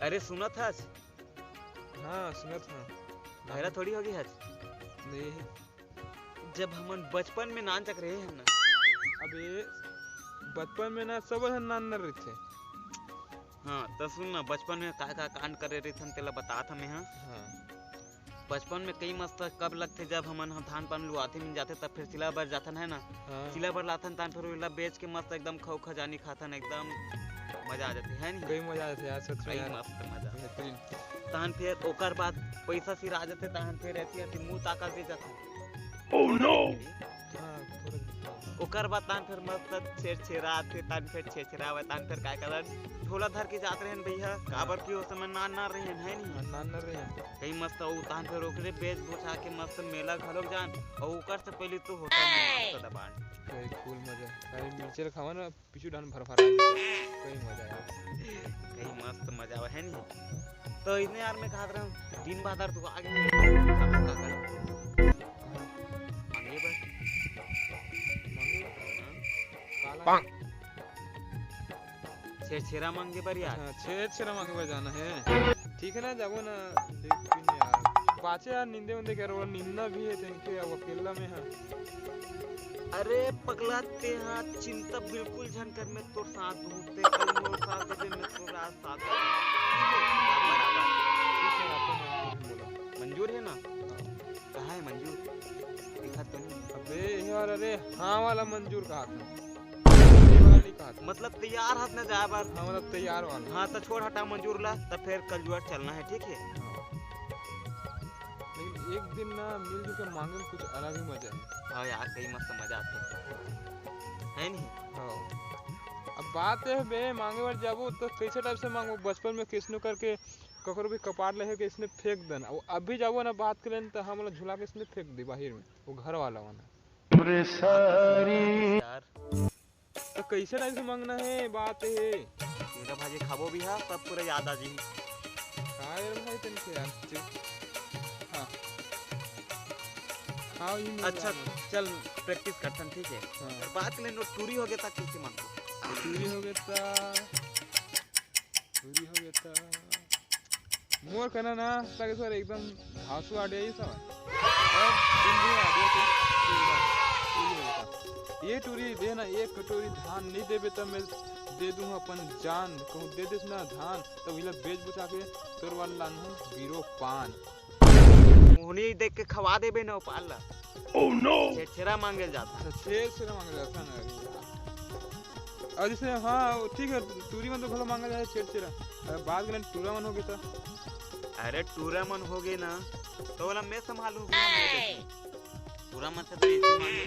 अरे सुना था आज? हाँ सुना था। पहला थोड़ी होगी आज। नहीं जब हम बचपन में नान चक रहे हैं ना। अबे बचपन में ना सब नान न रहे थे। हाँ तो सुन ना, बचपन में का कांड करे रहे थे तेला बता था मैं। हाँ बचपन में कई मस्त कब लगते जब हम धान पान लुआते मिल जाते तब फिर सिला बर जाथन है ना। हाँ। सिला बर लाथन तान फिर उला बेच के मस्त एकदम खाओ खजानी खाथन एकदम मजा आ जाती है नहीं। कई मजा आते यार सच में यार। मस्त मजा बेहतरीन। तान फिर ओकर बाद पैसा सिर आ जाते तान फिर ऐसी ऐसी मुंह ताकत दे जाते। Oh no. ओकर बाद तान फिर मस्त छेड़ा थे तान फिर छेड़ावे तान फिर काय करन झोला धर के जात रहे भैया काबर की उस समय नान ना रहे है नहीं नान न रहे कई मस्त ओ तान फिर ओकरे बेच बुचा के मस्त मेला घलोक जान और ओकर से पहले तो होटल में मस्त दबान कई फूल मजा। कई मिर्ची खावा ना पीछू डान भर भरा कई मजा यार। कई मस्त मजा आवे है नहीं। तो इतने यार मैं कहा रहा हूं दिन बाद तू आगे का कर आगे बस पांग छेड़ा मांगे पर यार। हाँ छेड़ा मांगे पर जाना है। ठीक है ना जाओ ना लेकिन यार पाचे यार नींदे उन्दे कर और नींदना भी है तेरे अब अकेला में है। अरे पगला ते हाथ चिंता बिल्कुल झनकर में तोर साथ ढूंढते कल मोर साथ दे में तोर रात साथ बराबर। ठीक है आपको बोला मंजूर है ना। कहाँ है मंजूर दिखा तो नहीं। अबे यार अरे हाँ वाला मंजूर कहा था ये वाला नहीं कहा था। मतलब तैयार हाथ न जाए बार। हाँ मतलब तैयार वाला। हाँ तो छोड़ हटा मंजूर ला तब फिर कल जुआर चलना है ठीक है। लेकिन एक दिन ना मिलजुल के मांगे में कुछ अलग ही मजा है। हाँ यार कई मस्त मजा आते है नहीं। हाँ अब बात है बे मांगे बार जाबो तो कैसे टाइप से मांगो बचपन में किसनो करके ककरो भी कपाट ले के इसने फेंक देना और अभी जाबो ना बात करें तो हम लोग झुला के इसने फेंक दी बाहर में वो घर वाला वाला यार तो कैसे टाइप से मांगना है बात है। मेरा भाजी खाबो भी है तब पूरा याद आ जी यार भाई तुमसे यार। हाँ हाँ अच्छा चल प्रैक्टिस करते हैं ठीक है। हाँ। बात के लिए नो टूरी हो गया था कैसे मांगो चूरी हो गया था मोर करना ना ताकि सर एकदम घासू आ गया ये सब अब दिन भी आ गया ये टूरी दे ना एक कटोरी धान नहीं देबे तब मैं दे दूं अपन जान कहूं दे देस ना धान तो इला बेच बुचा के तोर वाला लानू बीरो पान उन्हीं देख के खवा देबे ना पाल। ओह नो छेड़ा मांगे जाता। अच्छा छेड़ा मांगे जाता ना और जैसे हाँ ठीक है टूरी मन तो भला मांगा जाए छेड़ा बाद में टूरा मन हो गया था। अरे टूरा मन हो गए ना तो वाला मैं संभालूं टूरा मन से तो इसे मांगे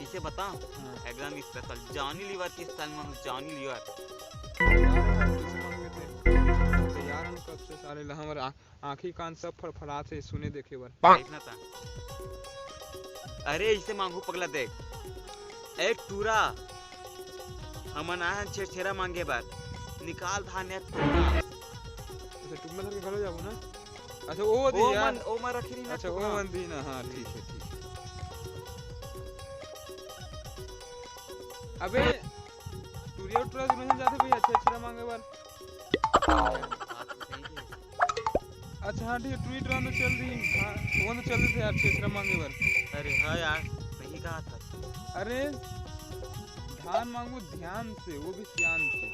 इसे बता। एकदम स्पेशल जॉनी लीवर की स्टाइल में जॉनी लीवर यार हम कब से सारे हमारे आंखी कान सब फड़फड़ाते से सुने देखे बार देखना था। अरे इसे मांगू पगला देख एक टूरा हमन आए छेड़ा मांगे बार निकाल धान एक टूरा। अच्छा टुकड़ा धर के घरो जाबो ना। अच्छा ओ दी यार ओ मन रखी ना। अच्छा ओ मन दी ना। हाँ ठीक है ठीक है। अबे टूरिया टूरा नहीं जाते भाई अच्छा मांगे बार। अच्छा हाँ ठीक है टूरी टूरा तो चल दी। हाँ वो तो चल थे यार अच्छा मांगे बार। अरे हाँ यार नहीं कहा था। अरे धान मांगू ध्यान से वो भी ध्यान से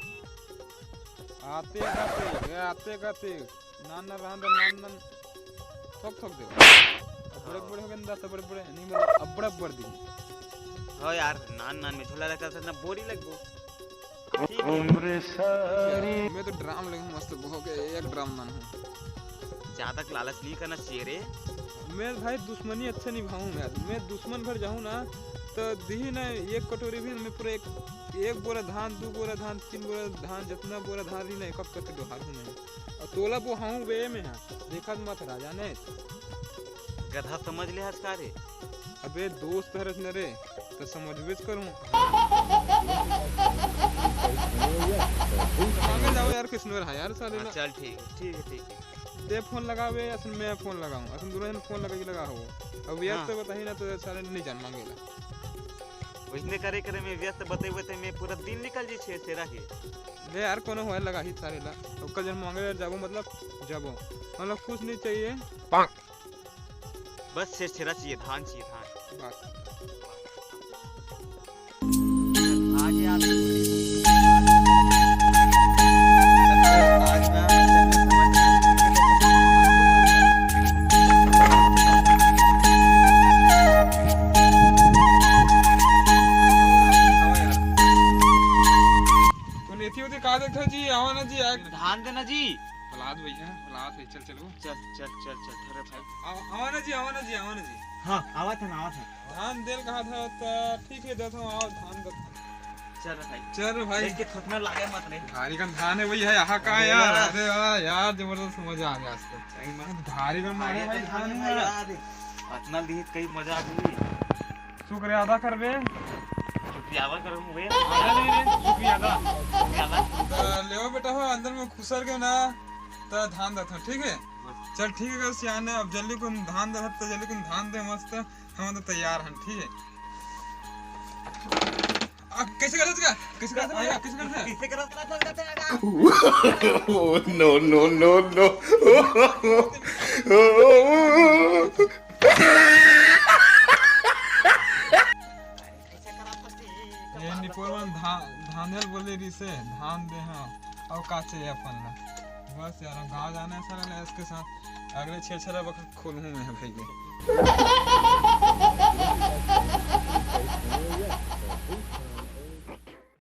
आते गाते नान ना रहन नान नान थक दे बड़े बड़े हो गए तो बड़े बड़े नहीं मतलब अब बड़ा बढ़ दी। हाँ यार नान नान में झोला लगता था ना बोरी लगबो। मैं तो ड्राम लगे मस्त हो गया एक ड्राम नान हूँ ज्यादा लालच नहीं करना चाहिए रे। मैं भाई दुश्मनी अच्छा निभाऊं यार। मैं दुश्मन भर जाऊं ना तो दी ना एक कटोरी भी मैं पूरा एक बोरा धान 2 बोरा धान 3 बोरा धान जितना बोरा धान रही ना एक कप करके डोहार हूँ मैं और तोला वो हाँ वे में है देखा मत राजा ने गधा समझ ले हसकारे। अबे दोस्त हरस न रे तो समझबे करूं मांगे जाओ यार किसने रहा यार साले। चल ठीक है ते फोन लगावे असन मैं फोन लगाऊं असन दोनों फोन लगा के लगा हो अब यार तो बताही ना तो साले नहीं जान मांगेला। वैसने करे करे में व्यस्त बतेबे में पूरा दिन निकल जी छे सेरा के। ले यार कोनो होए लगा ही सारे ला ओकर जन मांगे जाबो मतलब जाबो मतलब कुछ नहीं चाहिए बस छेरा चाहिए धान बस। आगे आप का देखो जी आवा ना जी धान देना जी। औलाद भैया औलाद है चल चलो चल चल चल चल ठहरे भाई। आवा ना जी हाँ आवा था धान देल कहा था तो ठीक है देता हूँ आओ धान देता चल भाई देख के थकना लागे मत रे। भारी का धान है वही है यहाँ का यार अरे यार जबरदस्त मजा आ गया आज तो भारी का मारे भाई धान है इतना दी कई मजा आ गई। शुक्रिया अदा कर बे शुक्रिया करूंगे शुक्रिया ले बेटा हो अंदर में खुसर के ना तो धान देता ठीक है। चल ठीक है सियाने अब जल्दी को धान दे तो जल्दी को धान दे मस्त हम तो तैयार हैं ठीक है। अब कैसे करता no no no no ये निपोरवन धानेल बोले रिसे धान दे हाँ और का चाहिए अपन ला बस यार गाँव जाना है सारा इसके साथ अगले छेड़ा वक्त खोलूँ मैं भैया।